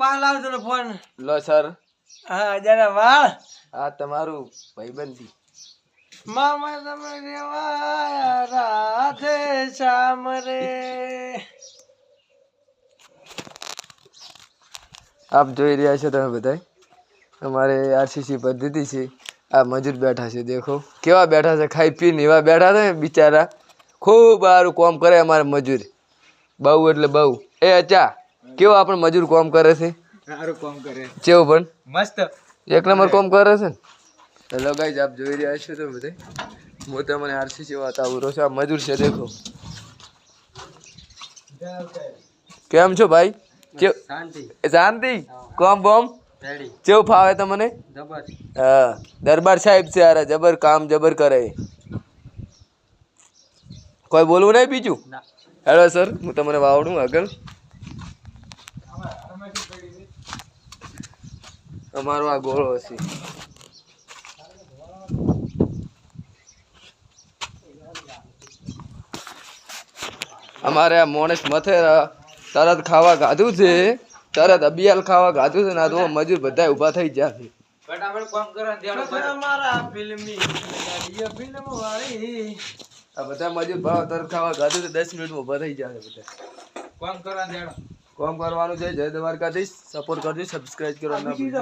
પાલ આવજો ને ફોન લો સર હા જરા વાળ આ તમારું ભાઈબંધી મામા તમે રેવાયા રાધે શ્યામ રે આપ જોઈ રહ્યા છો તમે બધા અમારે આરસીસી પદ્ધતિ છે આ મજૂર બેઠા છે દેખો કેવા બેઠા છે ખાઈ પીને એવા બેઠા છે બિચારા ખૂબ સારું કામ કરે અમારે મજૂર બહુ એટલે બહુ એ અચ્છા કેવો આપણે મજૂર કામ કરે છે સારું કામ કરે કેવું પણ મસ્ત એક નંબર કામ કરે છે ને હેલો ગાઈઝ આપ જોઈ રહ્યા છો તમે બધા હું તમને આરસીસી બતાવું છું આ મજૂર છે દેખો કેમ છો ભાઈ શાંતિ શાંતિ કોમ બોમ રેડી કેવું ફાવે તમને જબર હા દરબાર સાહેબ છે યાર જબર કામ જબર કરે કોઈ બોલવું નહીં બીજું હેલો સર હું તમને વાવડું આગળ અમારો આ ગોળો હશે અમારે આ મોણસ મથે તરત ખાવા ગાધું છે તરત અબિયાલ ખાવા ગાધું છે ને આ તો મજૂર બધા ઊભા થઈ ગયા છે ફટાફટ કામ કરો ધ્યાન અમારા ફિલ્મી ફિલ્મ વાળી આ બધા મજૂર ભાવ તરત ખાવા ગાધું છે 10 મિનિટમાં ઊભા થઈ ગયા છે બધા કામ કરવા દેડો કામ કરવાનું છે જય દ્વારકાધીશ સપોર્ટ કરજો સબસ્ક્રાઇબ કરો ના ભૂલજો.